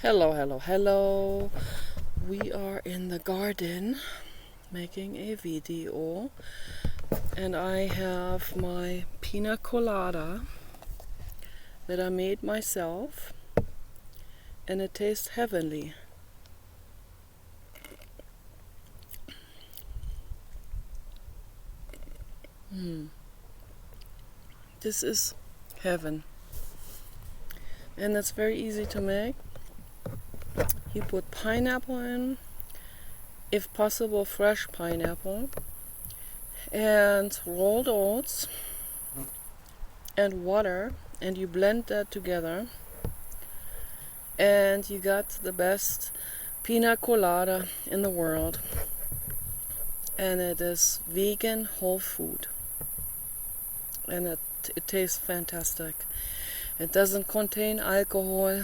Hello, hello, hello. We are in the garden making a video, and I have my Pina Colada that I made myself, and it tastes heavenly. This is heaven, and it's very easy to make. You put pineapple in, if possible fresh pineapple, and rolled oats and water, and you blend that together, and you got the best pina colada in the world. And it is vegan whole food, and it tastes fantastic. It doesn't contain alcohol.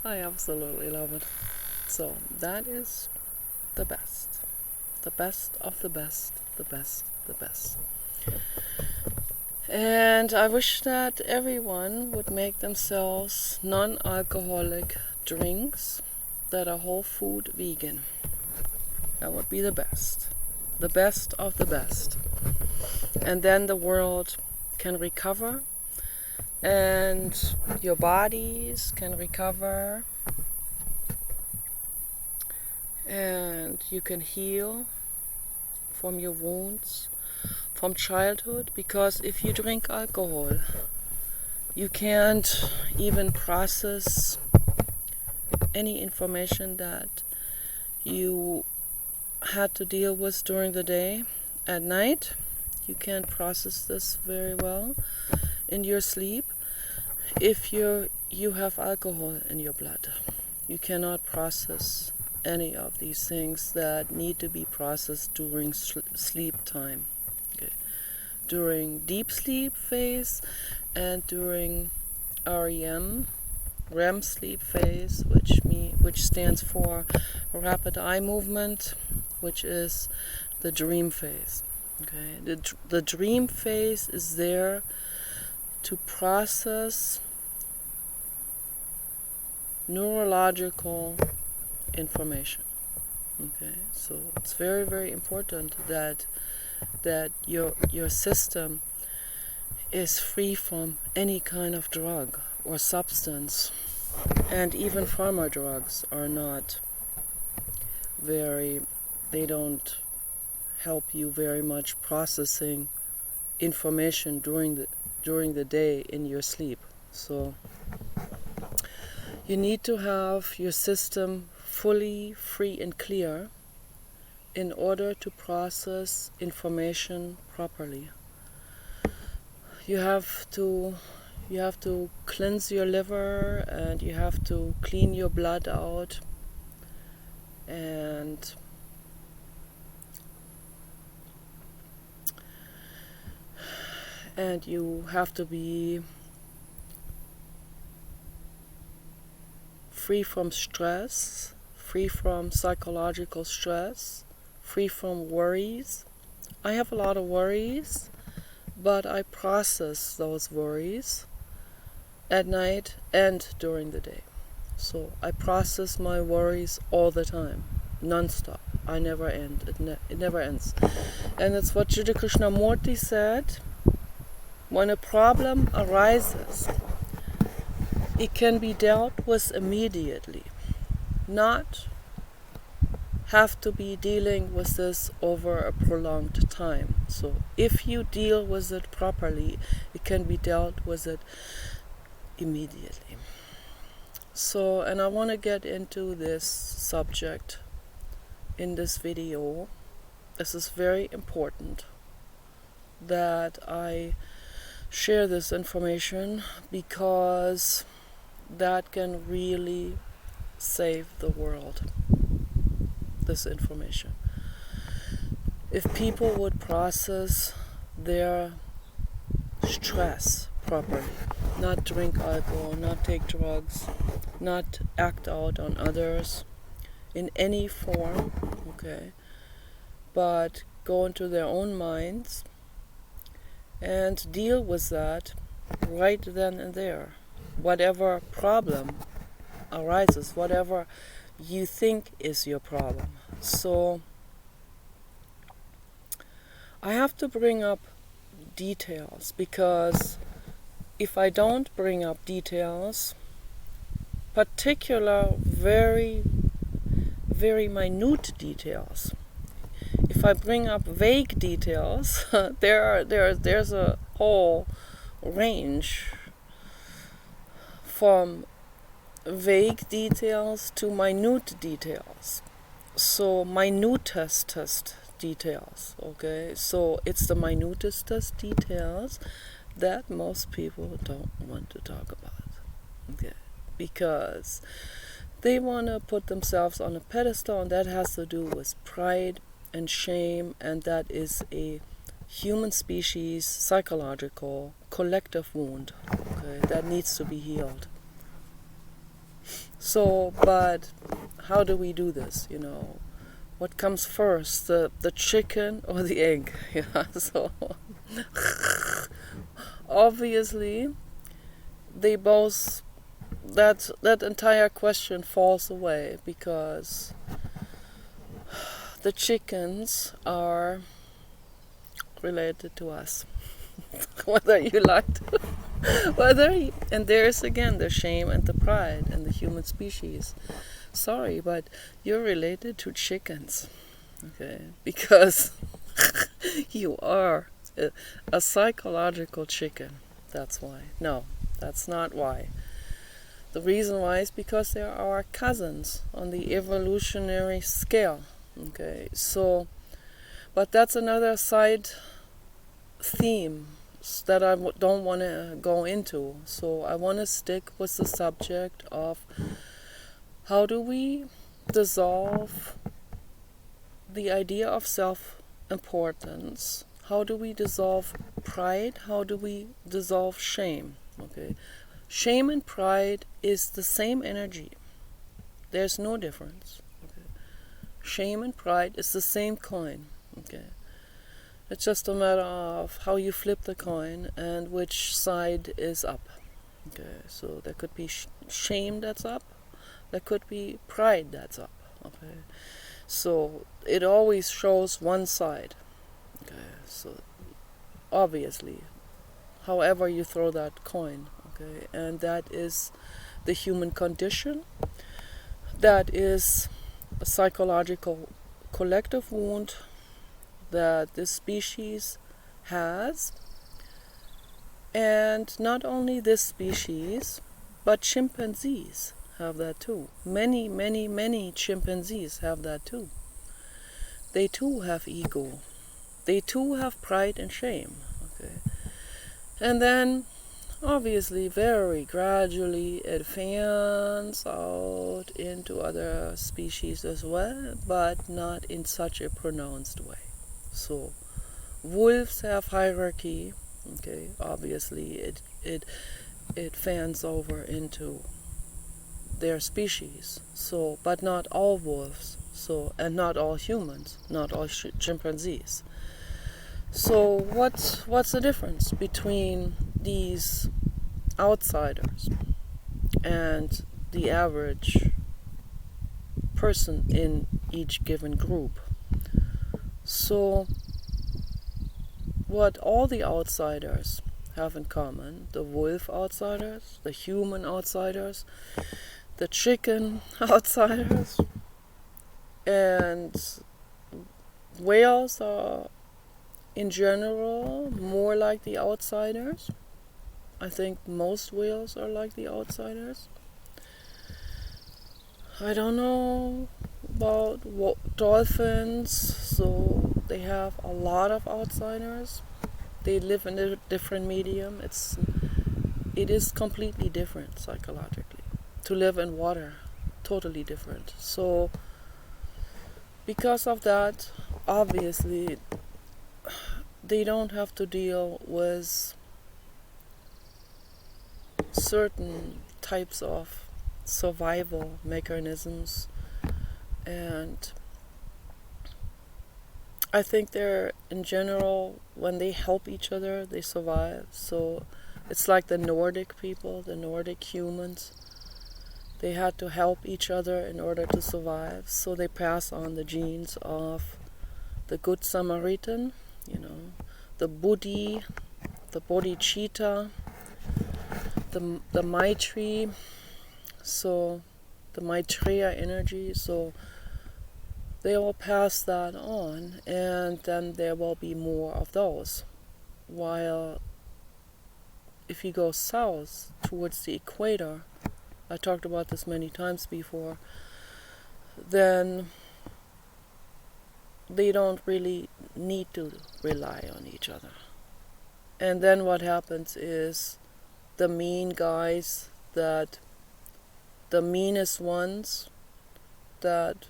I absolutely love it. So that is the best of the best, the best. And I wish that everyone would make themselves non-alcoholic drinks that are whole food vegan. That would be the best of the best. And then the world can recover, and your bodies can recover, and you can heal from your wounds from childhood, because if you drink alcohol, you can't even process any information that you had to deal with during the day. At night, you can't process this very well in your sleep. If you have alcohol in your blood, you cannot process any of these things that need to be processed during sleep time. Okay. During deep sleep phase and during REM sleep phase, which stands for rapid eye movement, which is the dream phase. Okay, the dream phase is there to process neurological information. Okay, so it's very, very important that your system is free from any kind of drug or substance, and even pharma drugs are not they don't help you very much processing information during the day in your sleep. So you need to have your system fully free and clear in order to process information properly. You have to cleanse your liver, and you have to clean your blood out, and you have to be free from stress, free from psychological stress, free from worries. I have a lot of worries, but I process those worries at night and during the day. So I process my worries all the time, non-stop. I never end. It never ends. And it's what Jiddu Krishnamurti said. When a problem arises, it can be dealt with immediately, not have to be dealing with this over a prolonged time. So if you deal with it properly, it can be dealt with it immediately. So, and I want to get into this subject in this video. This is very important that I share this information, because that can really save the world, this information. If people would process their stress properly, not drink alcohol, not take drugs, not act out on others in any form, okay, but go into their own minds and deal with that right then and there. whatever problem arises, whatever you think is your problem. So I have to bring up details, because if I don't bring up details, particular, very, very minute details, if I bring up vague details, there's a whole range from vague details to minute details. So minutest details, okay? So it's the minutest details that most people don't want to talk about, okay? Because they want to put themselves on a pedestal, and that has to do with pride and shame, and that is a human species psychological collective wound, okay, that needs to be healed. So, but how do we do this, What comes first, the chicken or the egg? Yeah, so obviously they both, that entire question falls away, because the chickens are related to us. Whether you like to, and there's again the shame and the pride and the human species. Sorry, but you're related to chickens, okay? Because you are a psychological chicken. That's why. No, that's not why. The reason why is because they are our cousins on the evolutionary scale, okay? So, but that's another side theme that I don't want to go into. So I want to stick with the subject of how do we dissolve the idea of self-importance? How do we dissolve pride? How do we dissolve shame? Okay, shame and pride is the same energy. There's no difference. Okay? Shame and pride is the same coin. Okay. It's just a matter of how you flip the coin and which side is up. Okay, so there could be shame that's up, there could be pride that's up. Okay, so it always shows one side. Okay, so obviously, however you throw that coin. Okay, and that is the human condition. That is a psychological collective wound that this species has, and not only this species, but chimpanzees have that too. Many chimpanzees have that too. They too have ego. They too have pride and shame. Okay, and then obviously very gradually it fans out into other species as well, but not in such a pronounced way. So wolves have hierarchy. Okay, obviously it fans over into their species. So, but not all wolves. So, and not all humans, not all chimpanzees. So what's the difference between these outsiders and the average person in each given group? So what all the outsiders have in common, the wolf outsiders, the human outsiders, the chicken outsiders, and whales are in general more like the outsiders. I think most whales are like the outsiders. I don't know about dolphins, so they have a lot of outsiders. They live in a different medium. It is completely different psychologically. To live in water, totally different. So because of that, obviously they don't have to deal with certain types of survival mechanisms, and I think they're, in general, when they help each other, they survive. So It's like the Nordic people, the Nordic humans. They had to help each other in order to survive, so they pass on the genes of the Good Samaritan, the Buddhi, the Bodhicitta, the Maitri, so the Maitreya energy, so they all pass that on, and then there will be more of those. While if you go south towards the equator, I talked about this many times before, then they don't really need to rely on each other. And then what happens is the mean guys, that the meanest ones that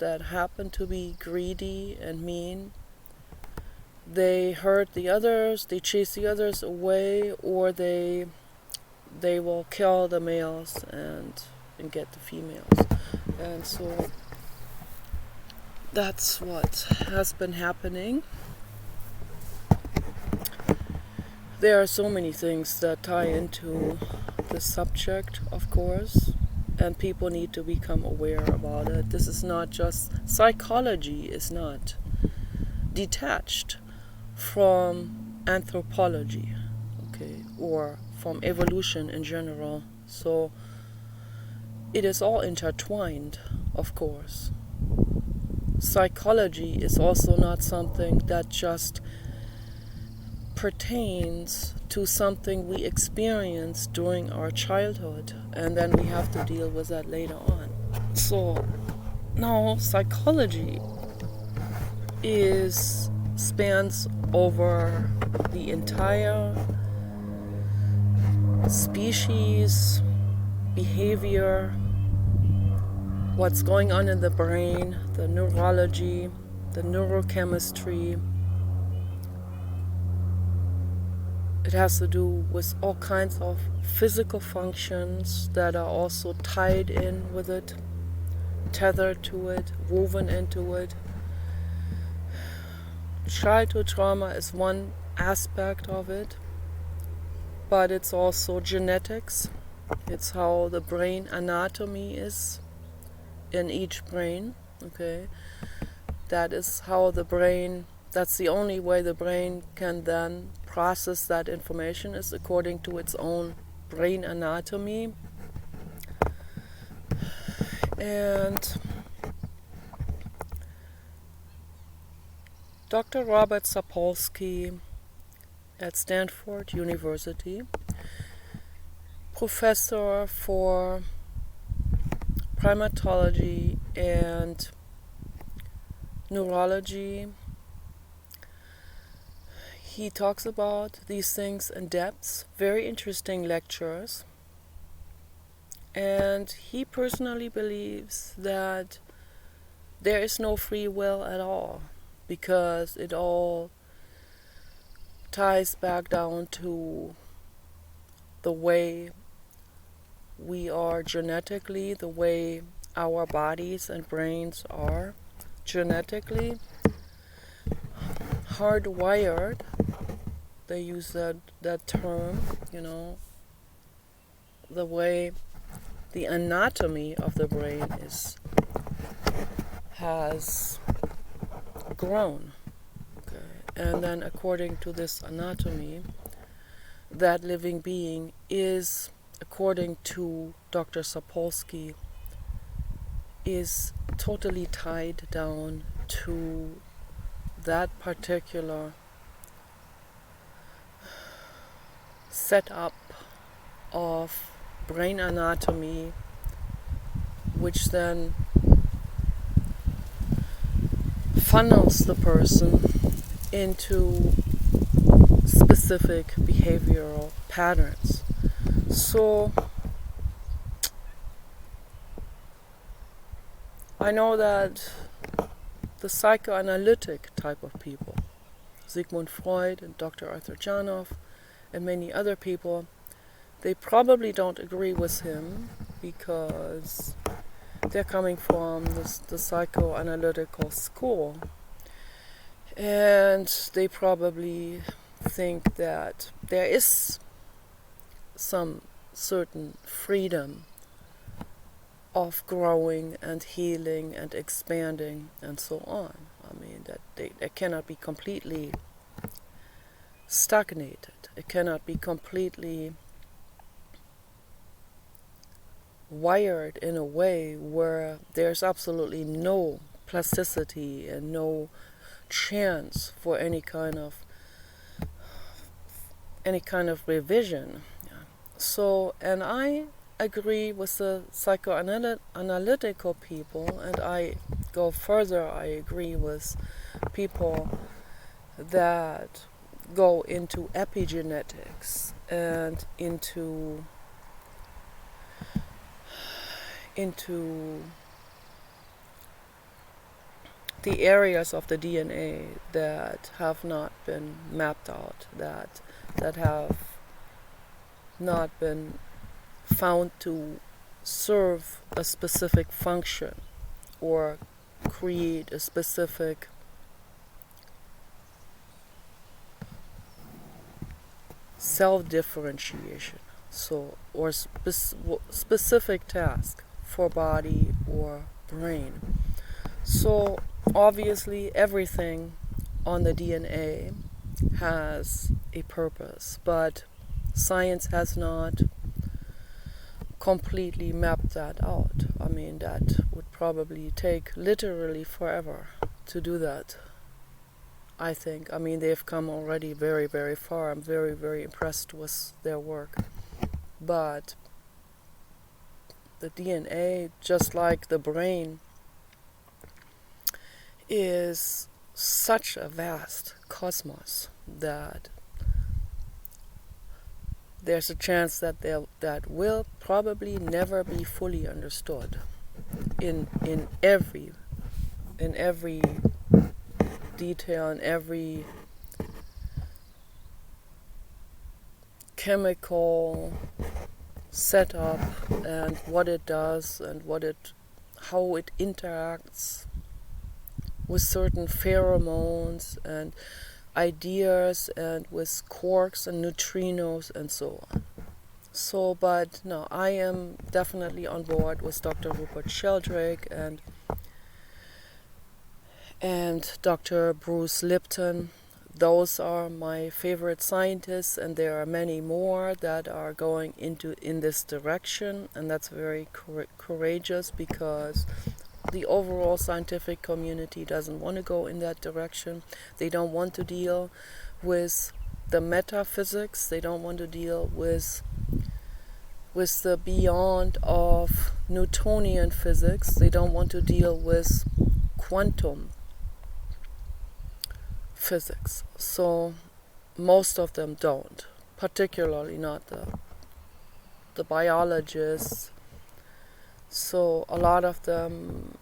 happen to be greedy and mean, they hurt the others, they chase the others away, or they will kill the males and get the females. And so that's what has been happening. There are so many things that tie into the subject, of course, and people need to become aware about it. This is not just, psychology is not detached from anthropology, okay, or from evolution in general. So it is all intertwined, of course. Psychology is also not something that just pertains to something we experience during our childhood, and then we have to deal with that later on. So no, psychology spans over the entire species, behavior, what's going on in the brain, the neurology, the neurochemistry. It has to do with all kinds of physical functions that are also tied in with it, tethered to it, woven into it. Childhood trauma is one aspect of it, but it's also genetics. It's how the brain anatomy is in each brain, okay? That is how the brain, that's the only way the brain can then process that information, is according to its own brain anatomy. And Dr. Robert Sapolsky at Stanford University, professor for primatology and neurology, he talks about these things in depth, very interesting lectures. And he personally believes that there is no free will at all, because it all ties back down to the way we are genetically, the way our bodies and brains are genetically hardwired. They use that term, the way the anatomy of the brain has grown. Okay. And then according to this anatomy, that living being is, according to Dr. Sapolsky, is totally tied down to that particular setup of brain anatomy, which then funnels the person into specific behavioral patterns. So I know that the psychoanalytic type of people, Sigmund Freud and Dr. Arthur Janov and many other people, they probably don't agree with him because they're coming from the psychoanalytical school, and they probably think that there is some certain freedom of growing and healing and expanding and so on. I mean, that they cannot be completely stagnated. It cannot be completely wired in a way where there's absolutely no plasticity and no chance for any kind of revision. So, and I agree with the psychoanalytical people, and I go further, I agree with people that go into epigenetics and into the areas of the DNA that have not been mapped out, that have not been found to serve a specific function or create a specific self-differentiation, so or specific task for body or brain. So obviously everything on the DNA has a purpose, but science has not completely mapped that out. I mean, that would probably take literally forever to do that, I think. I mean, they've come already very, very far. I'm very, very impressed with their work. But the DNA, just like the brain, is such a vast cosmos that there's a chance that that will probably never be fully understood in every detail, in every chemical setup, and what it does and how it interacts with certain pheromones and ideas and with quarks and neutrinos and so on. So, but no, I am definitely on board with Dr. Rupert Sheldrake and Dr. Bruce Lipton. Those are my favorite scientists, and there are many more that are going in this direction, and that's very courageous, because the overall scientific community doesn't want to go in that direction. They don't want to deal with the metaphysics. They don't want to deal with the beyond of Newtonian physics. They don't want to deal with quantum physics. So most of them don't, particularly not the biologists. So a lot of them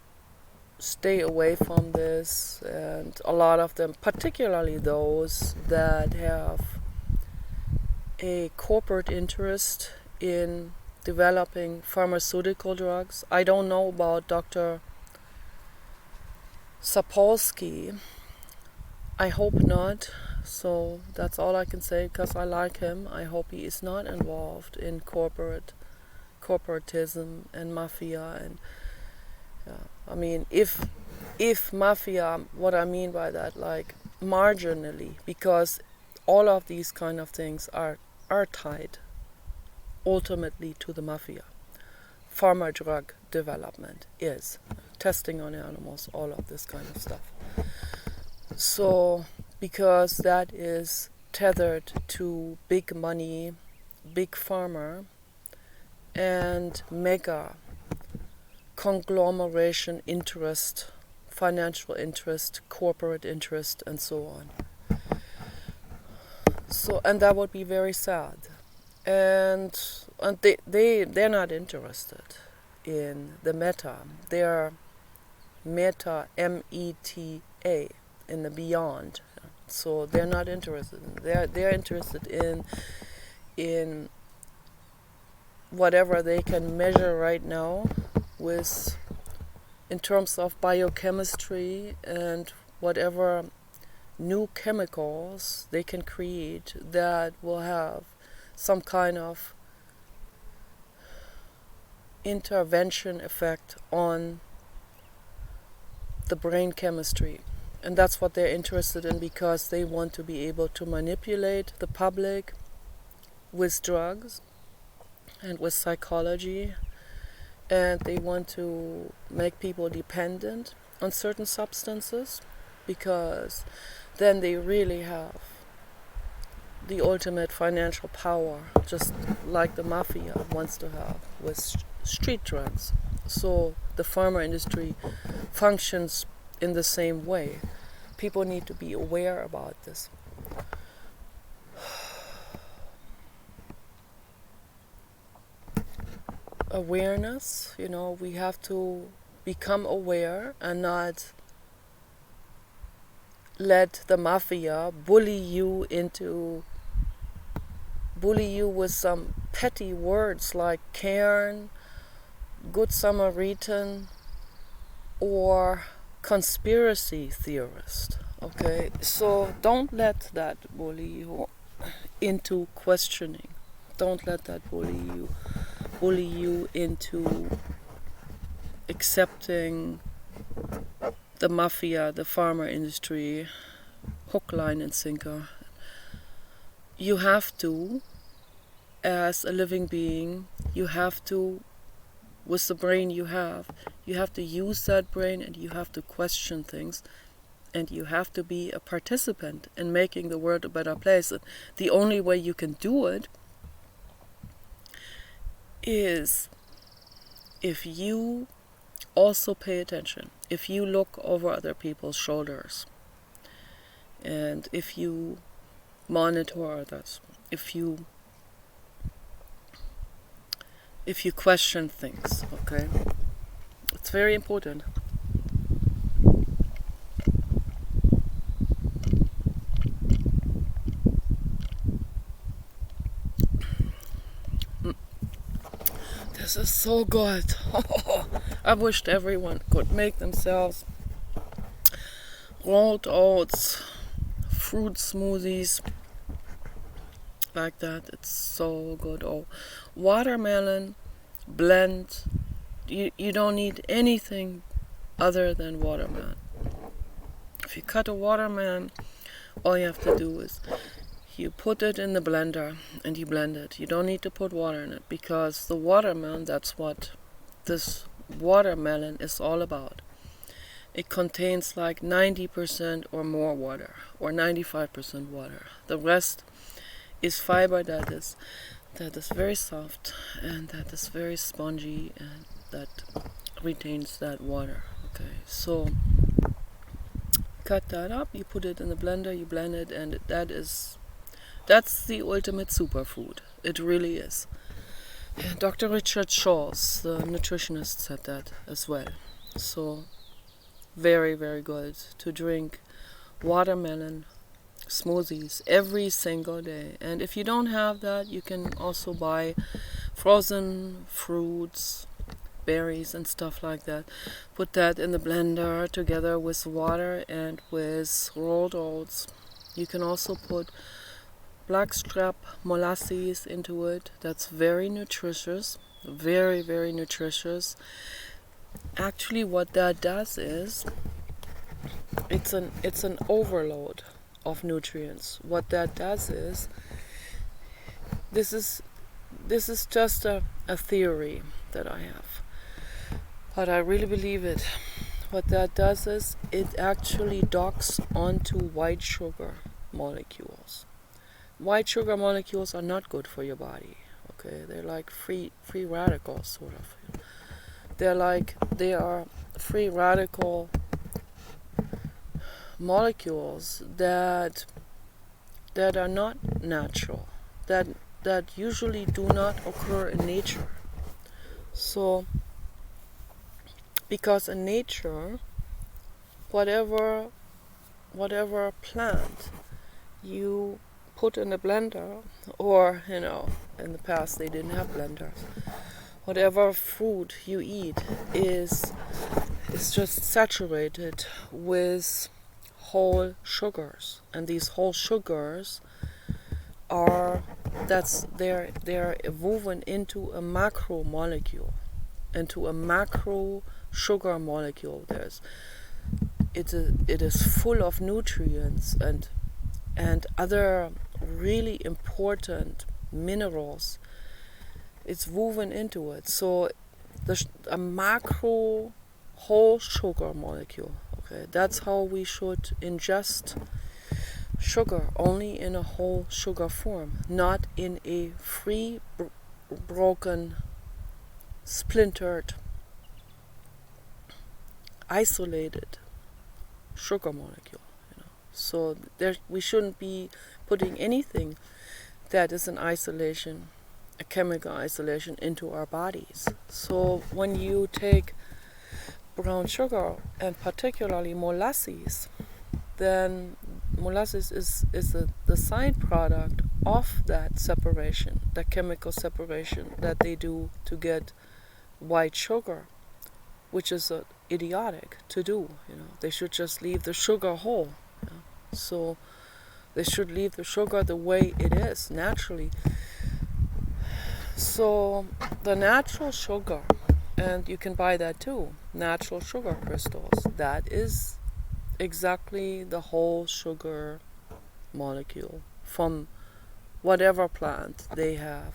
stay away from this, and a lot of them, particularly those that have a corporate interest in developing pharmaceutical drugs. I don't know about Dr. Sapolsky. I hope not. So that's all I can say, because I like him. I hope he is not involved in corporatism and mafia. And I mean, if mafia, what I mean by that, like marginally, because all of these kind of things are tied ultimately to the mafia. Pharma drug development is testing on animals, all of this kind of stuff. So because that is tethered to big money, big pharma, and mega conglomeration interest, financial interest, corporate interest, and so on. So, and that would be very sad. And they're not interested in the meta. They're meta, M-E-T-A, in the beyond. So they're not interested. They're interested in whatever they can measure right now, in terms of biochemistry, and whatever new chemicals they can create that will have some kind of intervention effect on the brain chemistry. And that's what they're interested in, because they want to be able to manipulate the public with drugs and with psychology, and they want to make people dependent on certain substances, because then they really have the ultimate financial power, just like the mafia wants to have with street drugs. So the pharma industry functions in the same way. People need to be aware about this. Awareness, we have to become aware and not let the mafia bully you with some petty words like Cairn, Good Samaritan, or conspiracy theorist. Okay, so don't let that bully you into questioning. Don't let that bully you into accepting the mafia, the pharma industry, hook, line, and sinker. You have to, as a living being, with the brain you have to use that brain, and you have to question things, and you have to be a participant in making the world a better place. And the only way you can do it is if you also pay attention, if you look over other people's shoulders, and if you monitor others, if you question things, okay? It's very important. This is so good. I wished everyone could make themselves rolled oats, fruit smoothies like that. It's so good. Oh, watermelon blend. You don't need anything other than watermelon. If you cut a watermelon, all you have to do is you put it in the blender and you blend it. You don't need to put water in it, because the watermelon, that's what this watermelon is all about. It contains like 90% or more water, or 95% water. The rest is fiber that is very soft and that is very spongy and that retains that water. Okay, so cut that up, you put it in the blender, you blend it, and that's the ultimate superfood. It really is. Dr. Richard Schulze, the nutritionist, said that as well. So very, very good to drink watermelon smoothies every single day. And if you don't have that, you can also buy frozen fruits, berries and stuff like that. Put that in the blender together with water and with rolled oats. You can also put blackstrap molasses into it. That's very nutritious, very, very nutritious. Actually, what that does is it's an overload of nutrients. What that does is, this is just a theory that I have, but I really believe it. What that does is it actually docks onto white sugar molecules. White sugar molecules are not good for your body. Okay, they're like free radicals, sort of. They are free radical molecules that are not natural, that usually do not occur in nature. So, because in nature, whatever plant you put in a blender, or in the past they didn't have blenders, whatever food you eat is just saturated with whole sugars, and these whole sugars are they're woven into a macromolecule, into a macro sugar molecule. It is full of nutrients and other really important minerals. It's woven into it. So a macro whole sugar molecule. Okay, that's how we should ingest sugar, only in a whole sugar form, not in a free, broken, splintered, isolated sugar molecule. So we shouldn't be putting anything that is an isolation, a chemical isolation, into our bodies. So when you take brown sugar, and particularly molasses, then molasses is the side product of that separation, the chemical separation that they do to get white sugar, which is idiotic to do. They should just leave the sugar whole. So they should leave the sugar the way it is, naturally. So the natural sugar, and you can buy that too, natural sugar crystals, that is exactly the whole sugar molecule from whatever plant they have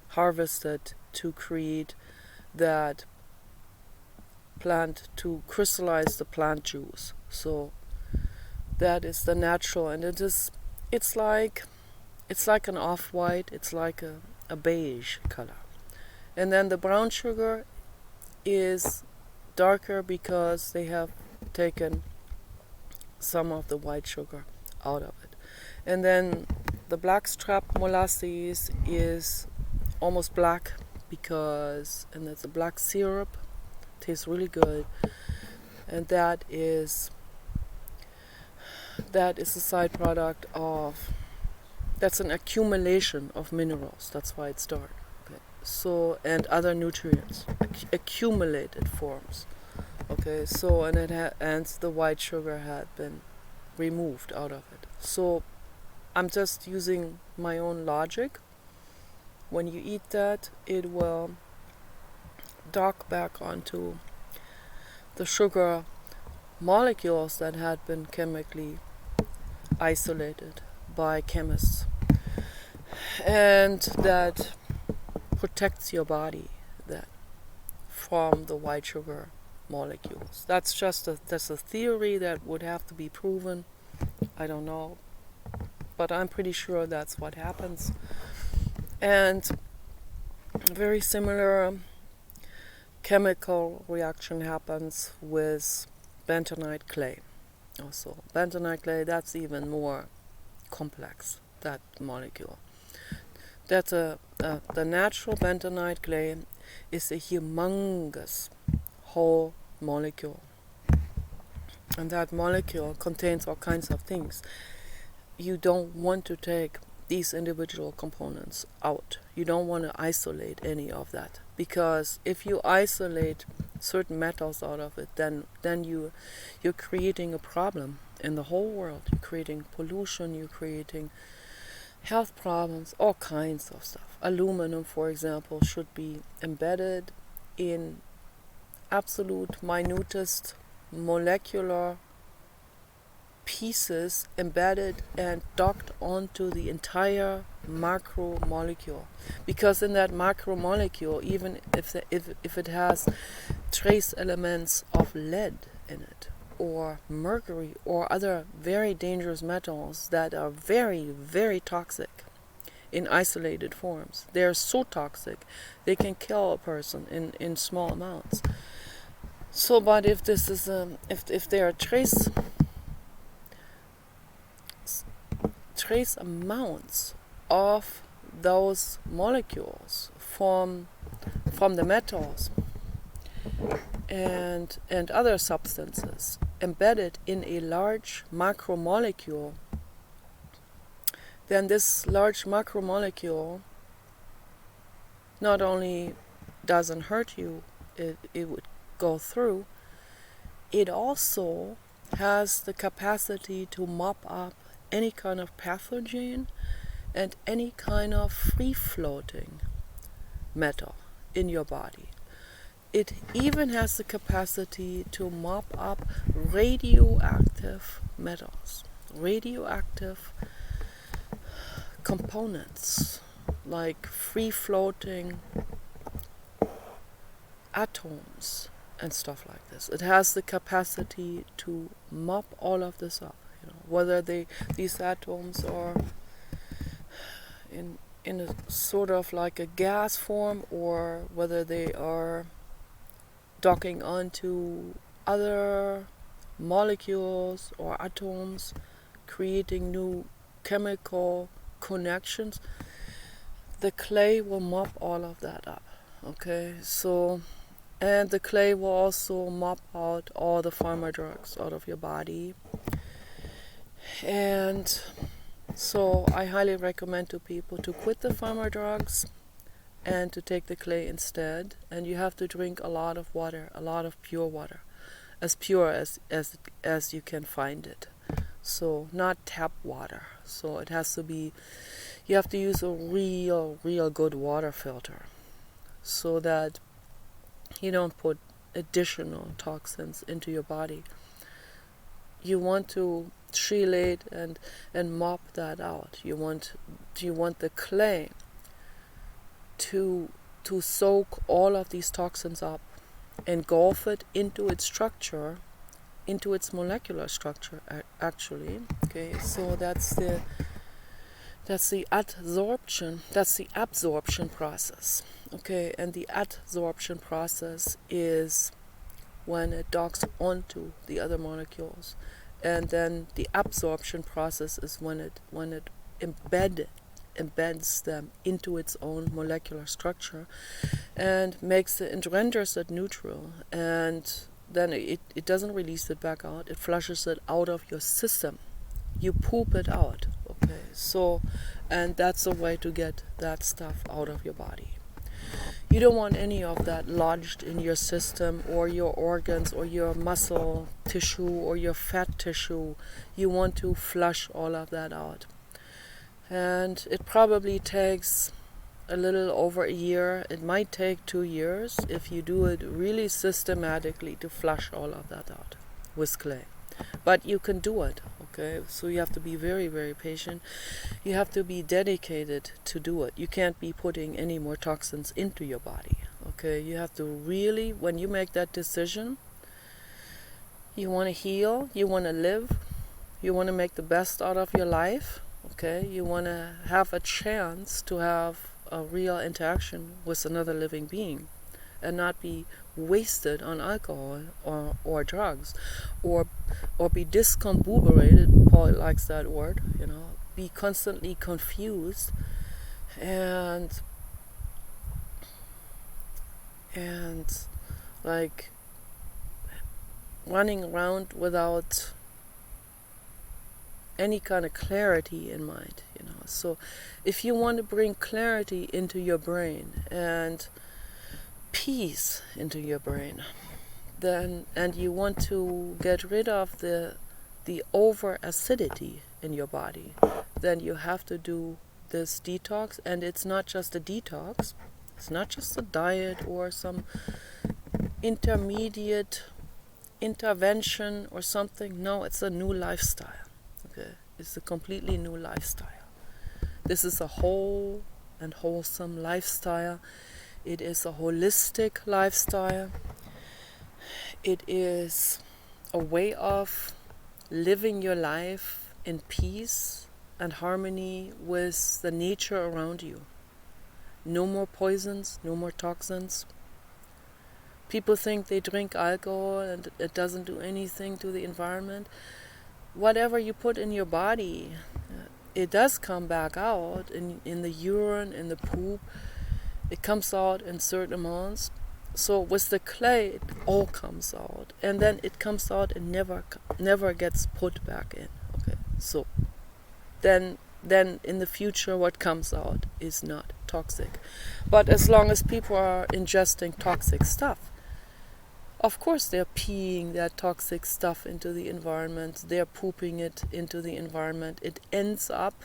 harvested to create that plant, to crystallize the plant juice. So that is the natural, and it's like an off-white, it's like a beige color. And then the brown sugar is darker because they have taken some of the white sugar out of it. And then the blackstrap molasses is almost black and it's a black syrup, tastes really good, and that is a side product of, that's an accumulation of minerals, that's why it's dark. Okay. So, and other nutrients, accumulated forms. Okay, so, and and the white sugar had been removed out of it. So I'm just using my own logic. When you eat that, it will dock back onto the sugar molecules that had been chemically isolated by chemists, and that protects your body from the white sugar molecules. That's a theory that would have to be proven. I don't know, but I'm pretty sure that's what happens. And very similar chemical reaction happens with bentonite clay. Also, bentonite clay, that's even more complex, that molecule. That's the natural bentonite clay is a humongous whole molecule, and that molecule contains all kinds of things. You don't want to take these individual components out. You don't want to isolate any of that, because if you isolate certain metals out of it, then you're creating a problem in the whole world. You're creating pollution, you're creating health problems, all kinds of stuff. Aluminum, for example, should be embedded in absolute minutest molecular pieces, embedded and docked onto the entire macromolecule, because in that macromolecule, even if it has trace elements of lead in it, or mercury, or other very dangerous metals that are very, very toxic in isolated forms, they're so toxic they can kill a person in small amounts. So, but if this is if there are trace amounts of those molecules from the metals and other substances embedded in a large macromolecule, then this large macromolecule not only doesn't hurt you, it would go through, it also has the capacity to mop up any kind of pathogen and any kind of free-floating matter in your body. It even has the capacity to mop up radioactive metals, radioactive components, like free-floating atoms and stuff like this. It has the capacity to mop all of this up, whether these atoms are in a sort of like a gas form, or whether they are docking onto other molecules or atoms, creating new chemical connections. The clay will mop all of that up. Okay, so, and the clay will also mop out all the pharma drugs out of your body. And so I highly recommend to people to quit the pharma drugs and to take the clay instead. And you have to drink a lot of water, a lot of pure water, as pure as you can find it. So not tap water. So it has to be, you have to use a real good water filter, so that you don't put additional toxins into your body. You want to chelate and mop that out. You want the clay to soak all of these toxins up, engulf it into its structure, into its molecular structure actually. Okay, so that's the absorption process. Okay, and the adsorption process is when it docks onto the other molecules, and then the absorption process is when it embeds them into its own molecular structure and renders it neutral, and then it doesn't release it back out. It flushes it out of your system. You poop it out. Okay, so, and that's a way to get that stuff out of your body. You don't want any of that lodged in your system or your organs or your muscle tissue or your fat tissue. You want to flush all of that out. And it probably takes a little over a year. It might take 2 years if you do it really systematically to flush all of that out with clay. But you can do it, okay? So you have to be very patient. You have to be dedicated to do it. You can't be putting any more toxins into your body, okay? You have to really, when you make that decision, you want to heal, you want to live, you want to make the best out of your life, okay? You want to have a chance to have a real interaction with another living being and not be wasted on alcohol or drugs, or be discombobulated. Paul likes that word, be constantly confused and like running around without any kind of clarity in mind, So if you want to bring clarity into your brain and peace into your brain, then, and you want to get rid of the over acidity in your body, then you have to do this detox. And it's not just a detox, it's not just a diet or some intermediate intervention or something. No, it's a new lifestyle. Okay, it's a completely new lifestyle. This is a whole and wholesome lifestyle. It is a holistic lifestyle. It is a way of living your life in peace and harmony with the nature around you. No more poisons, no more toxins. People think they drink alcohol and it doesn't do anything to the environment. Whatever you put in your body, it does come back out in the urine, in the poop. It comes out in certain amounts. So with the clay, it all comes out, and then it comes out and never gets put back in. Okay, so then in the future, what comes out is not toxic. But as long as people are ingesting toxic stuff, Of course, they're peeing that toxic stuff into the environment. They're pooping it into the environment. It ends up,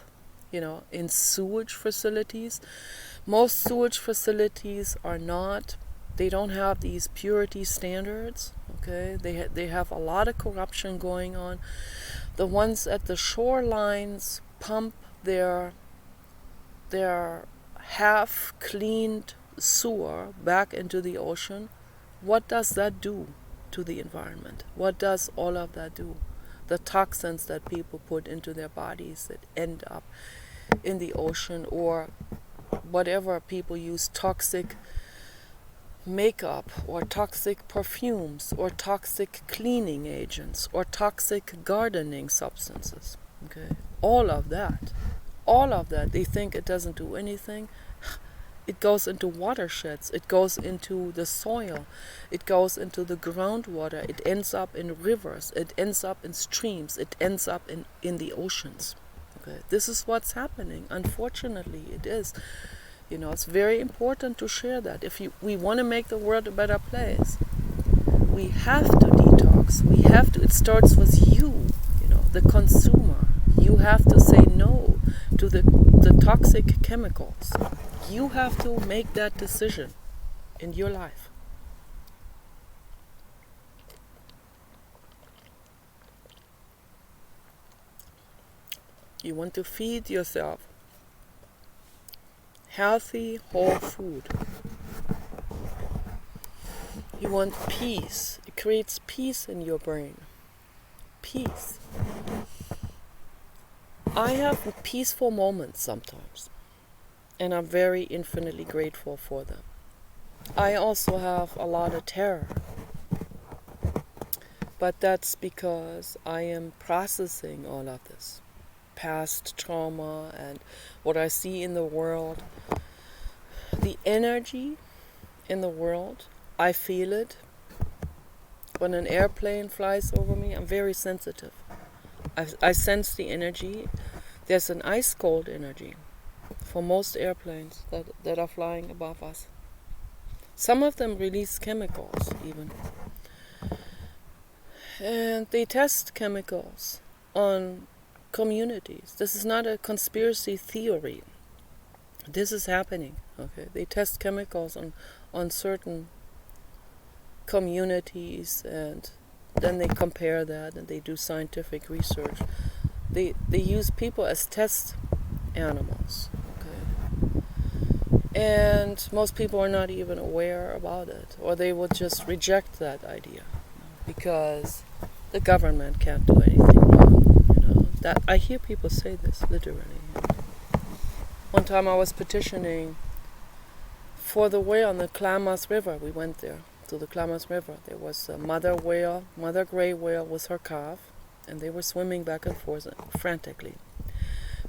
in sewage facilities. Most sewage facilities they don't have these purity standards. Okay, they have a lot of corruption going on. The ones at the shorelines pump their half cleaned sewer back into the ocean. What does that do to the environment? What does all of that do? The toxins that people put into their bodies that end up in the ocean, or whatever people use, toxic makeup or toxic perfumes or toxic cleaning agents or toxic gardening substances. Okay, all of that, they think it doesn't do anything. It goes into watersheds, it goes into the soil, it goes into the groundwater, it ends up in rivers, it ends up in streams, it ends up in the oceans. Okay, this is what's happening. Unfortunately, it is. It's very important to share that. If we want to make the world a better place, we have to detox. It starts with you, the consumer. You have to say no to the toxic chemicals. You have to make that decision in your life. You want to feed yourself healthy, whole food. You want peace. It creates peace in your brain. Peace. I have peaceful moments sometimes, and I'm very infinitely grateful for them. I also have a lot of terror, but that's because I am processing all of this past trauma and what I see in the world. The energy in the world, I feel it. When an airplane flies over me, I'm very sensitive. I sense the energy. There's an ice cold energy for most airplanes that are flying above us. Some of them release chemicals even. And they test chemicals on communities. This is not a conspiracy theory. This is happening. Okay, they test chemicals on certain communities, and then they compare that and they do scientific research. They use people as test animals. Okay, and most people are not even aware about it, or they would just reject that idea because the government can't do anything wrong. That I hear people say this literally. One time I was petitioning for the whale on the Klamath River. We went there to the Klamath River. There was a mother gray whale with her calf, and they were swimming back and forth frantically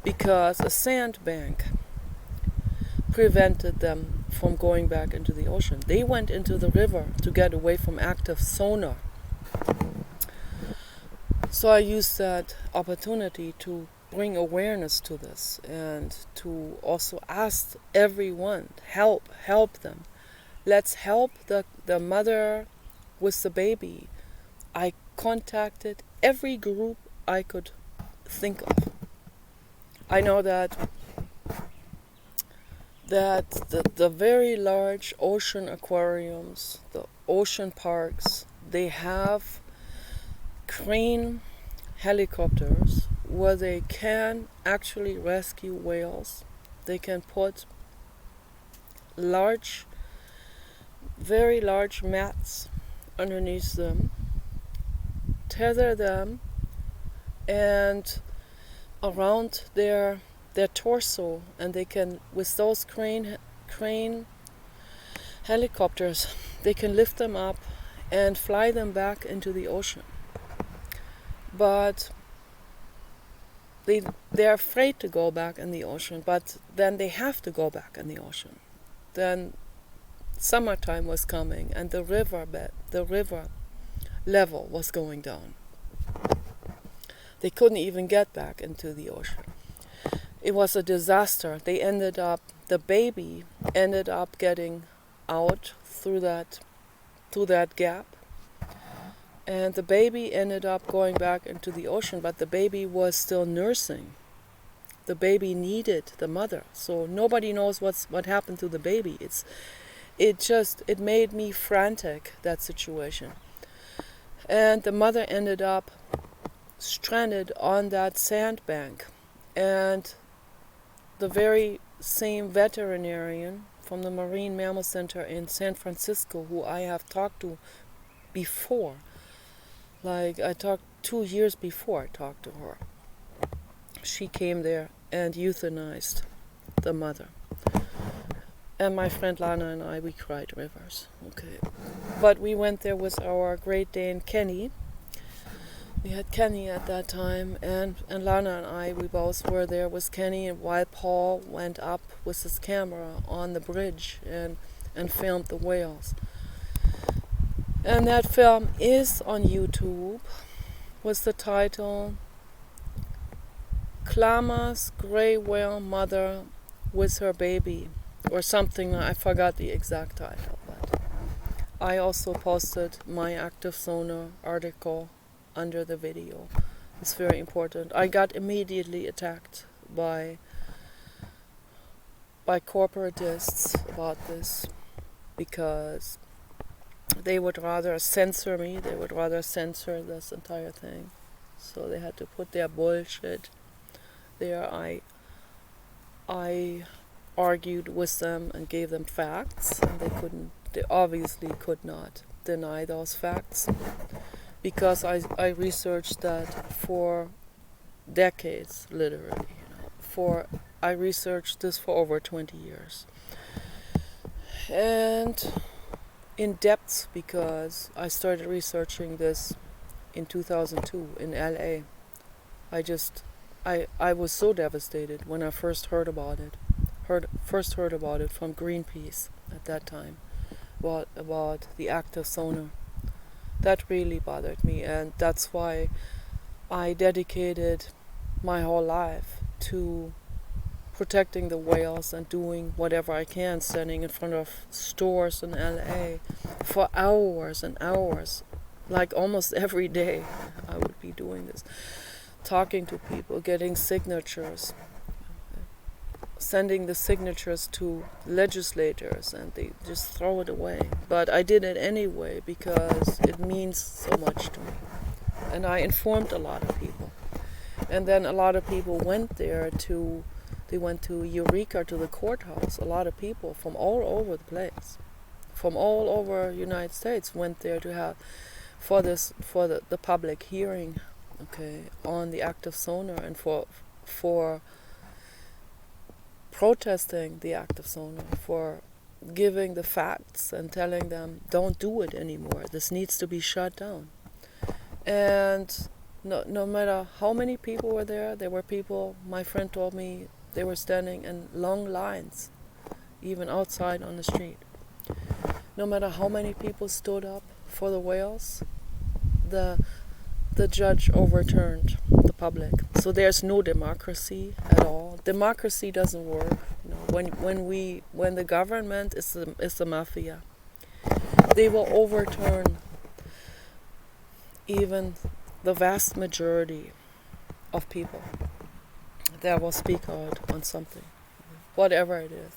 because a sandbank prevented them from going back into the ocean. They went into the river to get away from active sonar. So I used that opportunity to bring awareness to this and to also ask everyone, help them. Let's help the mother with the baby. I contacted every group I could think of. I know that the very large ocean aquariums, the ocean parks, they have crane helicopters where they can actually rescue whales. They can put very large mats underneath them, tether them, and around their torso, and they can, with those crane helicopters, they can lift them up and fly them back into the ocean. But they're afraid to go back in the ocean, but then they have to go back in the ocean. Then summertime was coming, and the river level was going down. They couldn't even get back into the ocean. It was a disaster. The baby ended up getting out through that gap, And the baby ended up going back into the ocean, but the baby was still nursing. The baby needed the mother, so nobody knows what happened to the baby. It made me frantic, that situation. And the mother ended up stranded on that sandbank, and the very same veterinarian from the Marine Mammal Center in San Francisco, who I have talked to before, like I talked 2 years before I talked to her, she came there and euthanized the mother. And my friend Lana and I, we cried rivers. Okay. But we went there with our Great Dane Kenny. We had Kenny at that time, and Lana and I, we both were there with Kenny, and while Paul went up with his camera on the bridge and filmed the whales. And that film is on YouTube with the title Klama's Gray Whale Mother with Her Baby, or something. I forgot the exact title, but I also posted my active sonar article under the video. It's very important. I got immediately attacked by corporatists about this, because they would rather censor me, they would rather censor this entire thing. So they had to put their bullshit there. I argued with them and gave them facts, and they obviously could not deny those facts, because I researched that for decades, literally. I researched this for over 20 years. And in depth, because I started researching this in 2002 in LA. I was so devastated when I first heard about it. First heard about it from Greenpeace at that time, about the active sonar. That really bothered me, and that's why I dedicated my whole life to protecting the whales and doing whatever I can, standing in front of stores in LA for hours and hours, like almost every day I would be doing this, talking to people, getting signatures, sending the signatures to legislators, and they just throw it away. But I did it anyway because it means so much to me. And I informed a lot of people. And then a lot of people went there they went to Eureka, to the courthouse. A lot of people from all over the place, from all over the United States, went there to have, for the public hearing, okay, on the active sonar, and for protesting the active sonar, for giving the facts and telling them, don't do it anymore, this needs to be shut down. And no matter how many people were there were people, my friend told me, they were standing in long lines, even outside on the street. No matter how many people stood up for the whales, the judge overturned the public. So there's no democracy at all. Democracy doesn't work. When the government is the mafia, they will overturn even the vast majority of people that will speak out on something, whatever it is.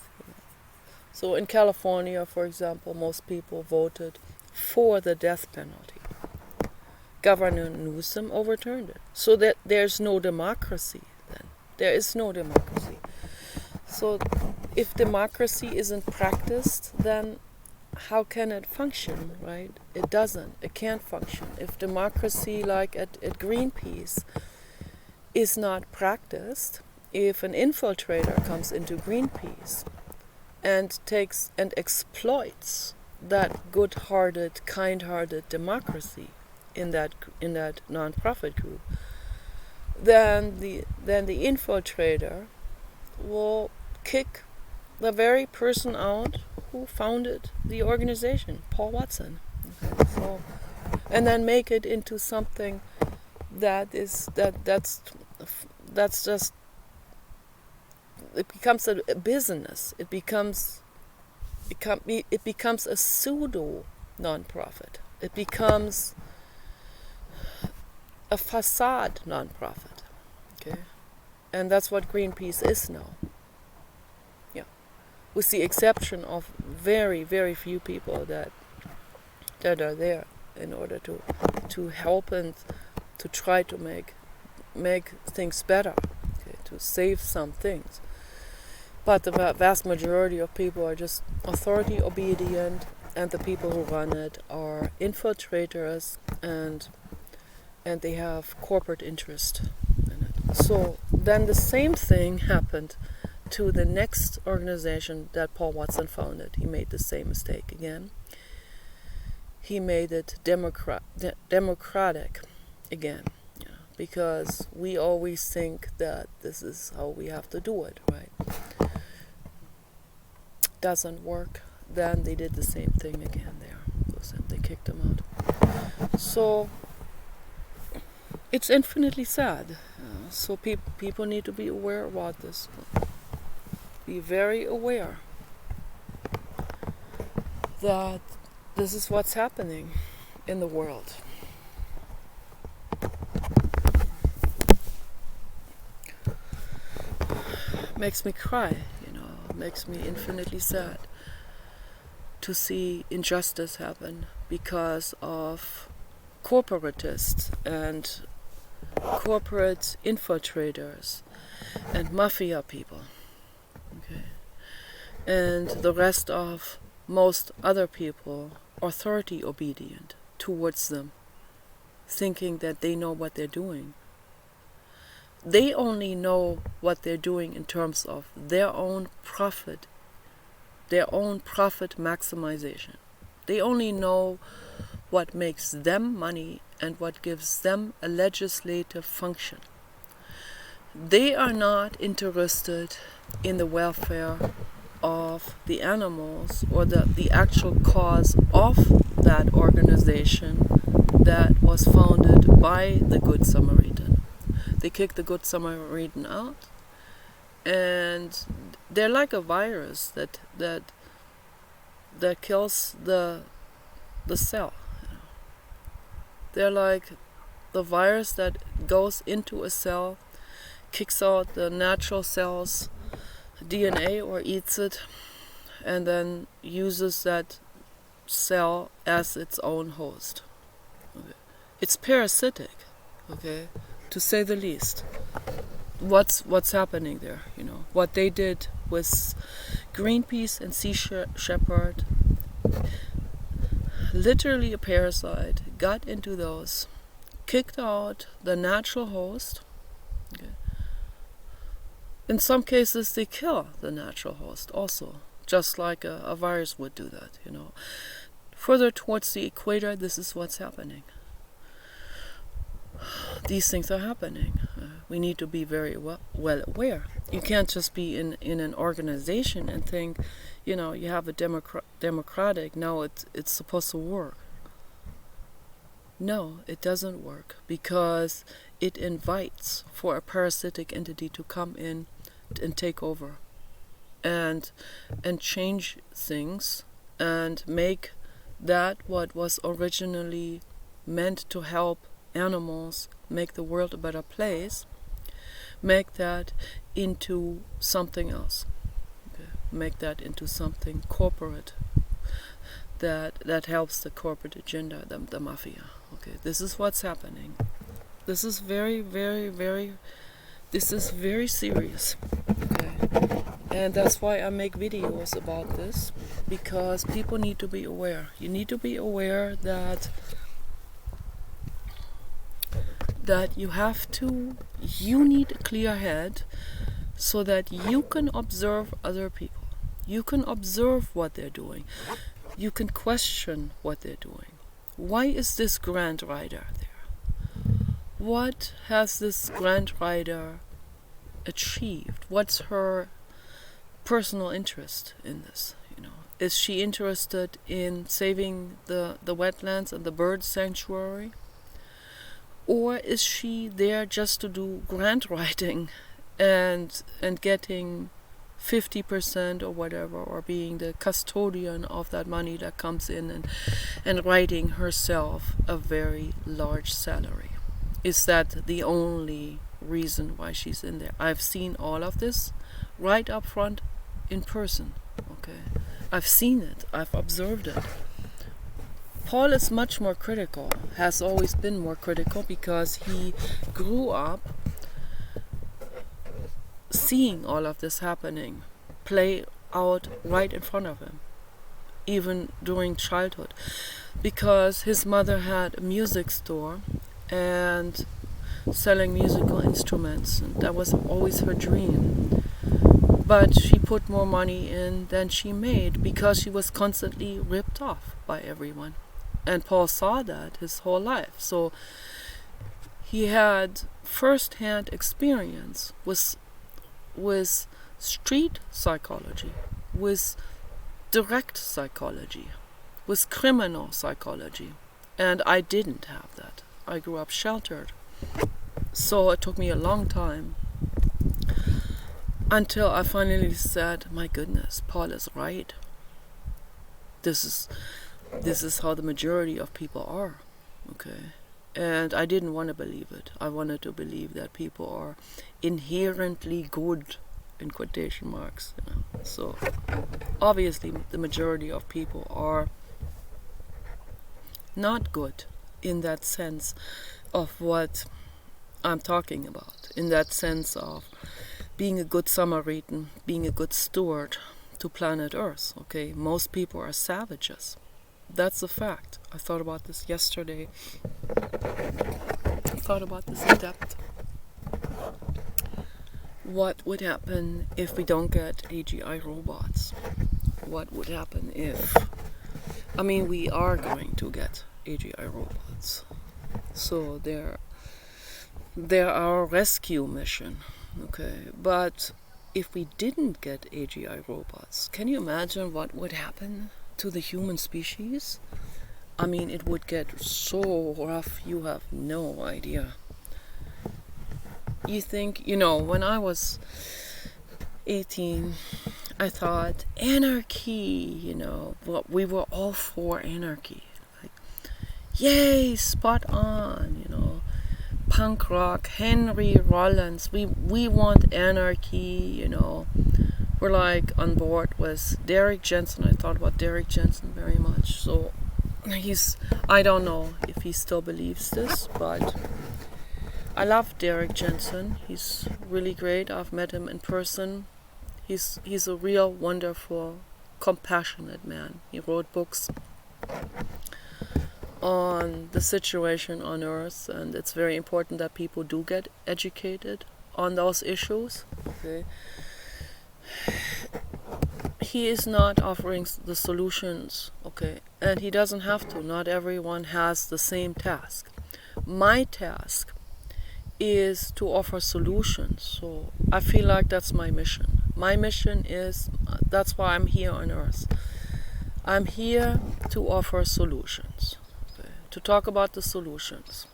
So in California, for example, most people voted for the death penalty. Governor Newsom overturned it. So that there's no democracy then. There is no democracy. So if democracy isn't practiced, then how can it function, right? It doesn't. It can't function. If democracy, like at Greenpeace, is not practiced, if an infiltrator comes into Greenpeace and takes and exploits that good-hearted, kind-hearted democracy in that non-profit group, then the infiltrator will kick the very person out who founded the organization, Paul Watson. Okay, so, and then make it into something that's just, it becomes a business. It becomes a pseudo non-profit. It becomes a facade nonprofit. Okay, and that's what Greenpeace is now. Yeah, with the exception of very, very few people that are there in order to help and to try to make things better, okay, to save some things. But the vast majority of people are just authority obedient, and the people who run it are infiltrators, and they have corporate interest in it. So then the same thing happened to the next organization that Paul Watson founded. He made the same mistake again. He made it democratic again, because we always think that this is how we have to do it, right? Doesn't work. Then they did the same thing again there. They kicked him out. So it's infinitely sad. So people need to be aware about this. Be very aware that this is what's happening in the world. Makes me cry, makes me infinitely sad to see injustice happen because of corporatists and corporate infiltrators and mafia people, okay, and the rest of most other people authority obedient towards them, thinking that they know what they're doing. They only know what they're doing in terms of their own profit maximization. They only know what makes them money and what gives them a legislative function. They are not interested in the welfare of the animals or the actual cause of that organization that was founded by the Good Samaritan. They kicked the Good Samaritan out, and they're like a virus that kills the cell. They're like the virus that goes into a cell, kicks out the natural cell's DNA or eats it, and then uses that cell as its own host. Okay. It's parasitic, okay, to say the least. What's happening there? What they did with Greenpeace and Sea Shepherd, literally a parasite, got into those, kicked out the natural host. Okay. In some cases, they kill the natural host also, just like a virus would do that. Further towards the equator, this is what's happening. These things are happening. We need to be very well aware. You can't just be in an organization and think, you have a democratic, now it's supposed to work. No, it doesn't work, because it invites for a parasitic entity to come in and take over and change things and make that what was originally meant to help animals make the world a better place, make that into something else. Okay. Make that into something corporate that helps the corporate agenda, the mafia. Okay, this is what's happening. This is very, very, this is very serious. Okay, and that's why I make videos about this, because people need to be aware. You need to be aware that you need a clear head so that you can observe other people. You can observe what they're doing. You can question what they're doing. Why is this grant writer there? What has this grant writer achieved? What's her personal interest in this? Is she interested in saving the wetlands and the bird sanctuary? Or is she there just to do grant writing and getting 50% or whatever, or being the custodian of that money that comes in and writing herself a very large salary? Is that the only reason why she's in there? I've seen all of this right up front in person. Okay, I've seen it. I've observed it. Paul is much more critical, has always been more critical, because he grew up seeing all of this happening play out right in front of him, even during childhood, because his mother had a music store and selling musical instruments, and that was always her dream. But she put more money in than she made because she was constantly ripped off by everyone. And Paul saw that his whole life. So he had first-hand experience with street psychology, with direct psychology, with criminal psychology. And I didn't have that. I grew up sheltered. So it took me a long time until I finally said, my goodness, Paul is right. This is how the majority of people are. Okay. And I didn't want to believe it. I wanted to believe that people are inherently good, in quotation marks. So obviously the majority of people are not good in that sense of what I'm talking about, in that sense of being a good Samaritan, being a good steward to planet Earth. Okay, most people are savages. That's a fact. I thought about this yesterday. I thought about this in depth. What would happen if we don't get AGI robots? What would happen if... I mean, we are going to get AGI robots. So they're our rescue mission. Okay, but if we didn't get AGI robots, can you imagine what would happen to the human species? I mean, it would get so rough, you have no idea. You think, when I was 18, I thought anarchy, we were all for anarchy. Like, yay, spot on, punk rock, Henry Rollins, we want anarchy, We're like on board with Derek Jensen. I thought about Derek Jensen very much. So I don't know if he still believes this, but I love Derek Jensen. He's really great. I've met him in person. He's a real wonderful, compassionate man. He wrote books on the situation on Earth, and it's very important that people do get educated on those issues. Okay. He is not offering the solutions, okay, and he doesn't have to. Not everyone has the same task. My task is to offer solutions, so I feel like that's my mission. My mission is, that's why I'm here on Earth. I'm here to offer solutions, okay, to talk about the solutions.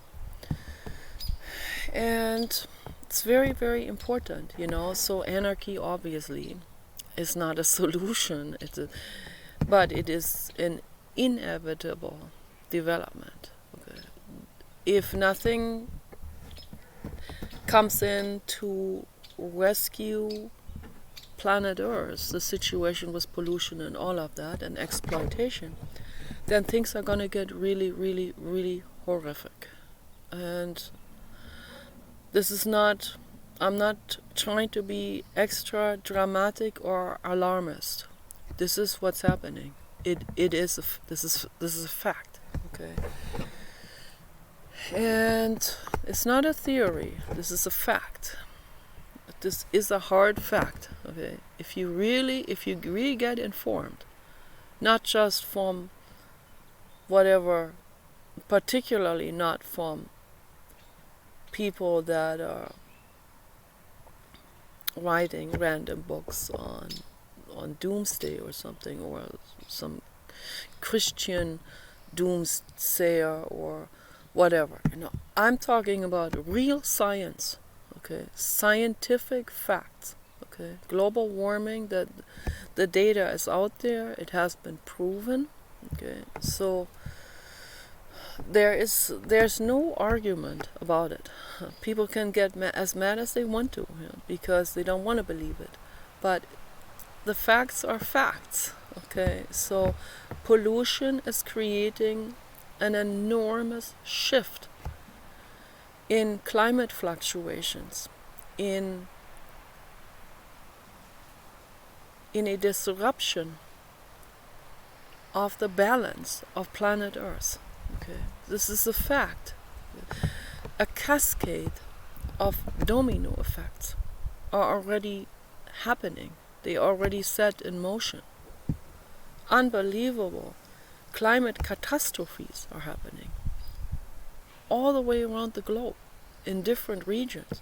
And it's very, very important, so anarchy obviously is not a solution, but it is an inevitable development. Okay. If nothing comes in to rescue planet Earth, the situation with pollution and all of that, and exploitation, then things are going to get really, really, really horrific. And this is not... I'm not trying to be extra dramatic or alarmist. This is what's happening. This is a fact. Okay. And it's not a theory. This is a fact. This is a hard fact. Okay. If you really get informed, not just from whatever, particularly not from people that are writing random books on doomsday or something, or some Christian doomsayer or whatever. I'm talking about real science, okay, scientific facts, okay. Global warming, that the data is out there, it has been proven, okay. So there's no argument about it. People can get as mad as they want to, because they don't want to believe it. But the facts are facts. Okay, so pollution is creating an enormous shift in climate fluctuations, in a disruption of the balance of planet Earth. Okay, this is a fact. A cascade of domino effects are already happening. They are already set in motion. Unbelievable climate catastrophes are happening all the way around the globe in different regions.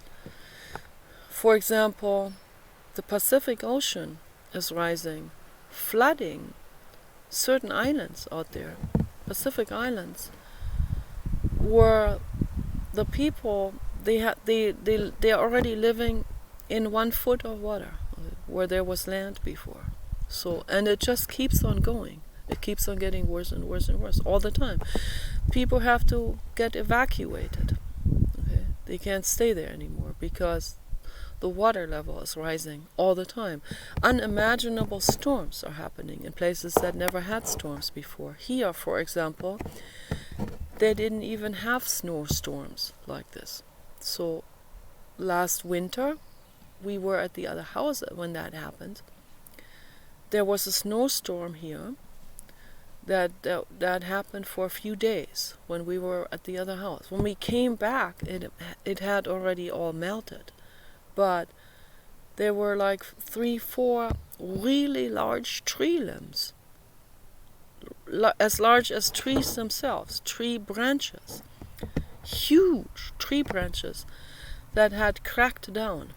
For example, the Pacific Ocean is rising, flooding certain islands out there, Pacific islands, where the people they are already living in 1 foot of water where there was land before. So, and it just keeps on going. It keeps on getting worse and worse and worse all the time. People have to get evacuated. Okay? They can't stay there anymore because the water level is rising all the time. Unimaginable storms are happening in places that never had storms before. Here, for example, they didn't even have snowstorms like this. So last winter, we were at the other house when that happened. There was a snowstorm here that happened for a few days when we were at the other house. When we came back, it had already all melted. But there were like 3-4 really large tree limbs, as large as trees themselves, tree branches, huge tree branches that had cracked down,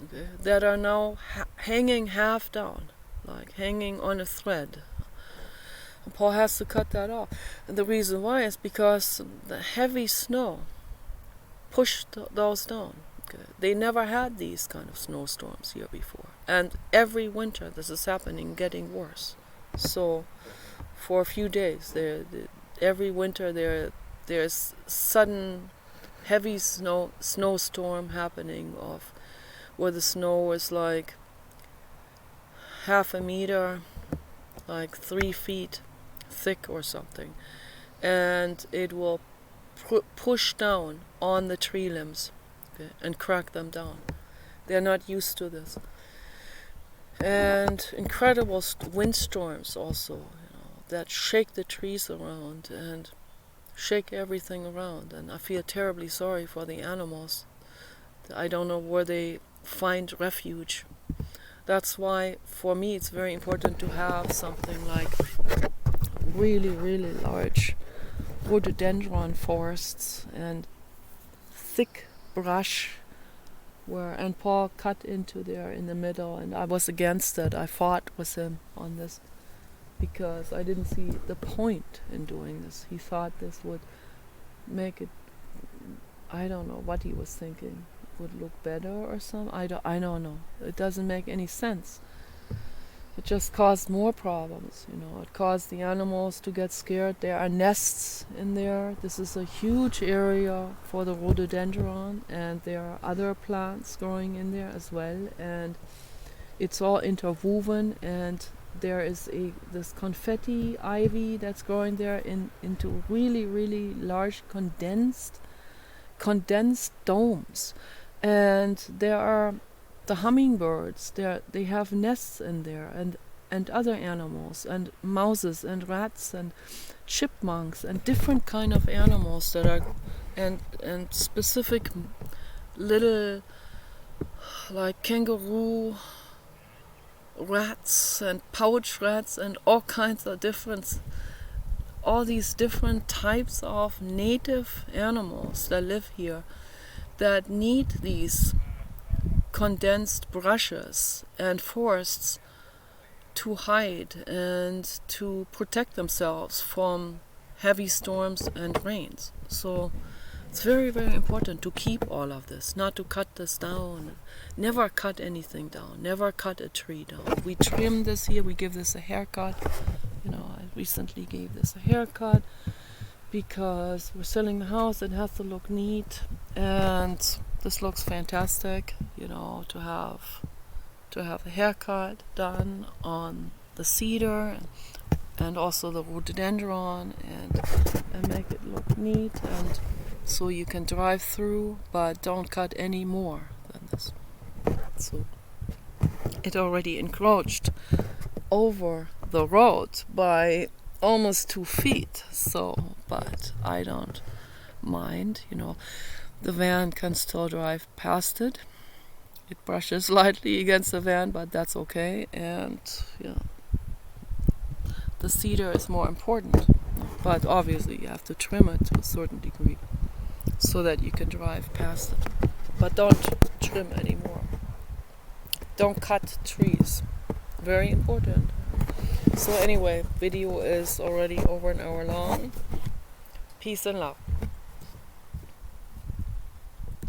okay, that are now hanging half down, like hanging on a thread. And Paul has to cut that off. And the reason why is because the heavy snow pushed those down. Okay. They never had these kind of snowstorms here before. And every winter this is happening, getting worse. So for a few days, every winter there's sudden heavy snowstorm happening where the snow is like 0.5 meter, like 3 feet thick or something, and it will push down on the tree limbs, okay, and crack them down. They're not used to this. And incredible windstorms also, that shake the trees around and shake everything around. And I feel terribly sorry for the animals. I don't know where they find refuge. That's why, for me, it's very important to have something like really, really large rhododendron forests and thick brush and Paul cut into there in the middle, and I was against it. I fought with him on this because I didn't see the point in doing this. He thought this would make it, I don't know what he was thinking, would look better or something. I don't know. It doesn't make any sense. It just caused more problems, It caused the animals to get scared. There are nests in there. This is a huge area for the rhododendron, and there are other plants growing in there as well. And it's all interwoven, and there is this confetti ivy that's growing there into really, really large condensed domes. And there are the hummingbirds, they have nests in there, and other animals, and mouses and rats and chipmunks and different kind of animals that are and specific little like kangaroo rats and pouch rats and all kinds of all these different types of native animals that live here that need these condensed brushes and forests to hide and to protect themselves from heavy storms and rains. So it's very, very important to keep all of this, not to cut this down. Never cut anything down, never cut a tree down. We trim this here, we give this a haircut. I recently gave this a haircut, because we're selling the house. It has to look neat, and this looks fantastic, you know, to have a haircut done on the cedar and also the rhododendron, and make it look neat, and so you can drive through, but don't cut any more than this. So it already encroached over the road by almost 2 feet, so, but I don't mind, you know. The van can still drive past it. It brushes lightly against the van, but that's okay. And yeah, the cedar is more important, but obviously you have to trim it to a certain degree so that you can drive past it. But don't trim anymore. Don't cut trees. Very important. So anyway, video is already over an hour long. Peace and love.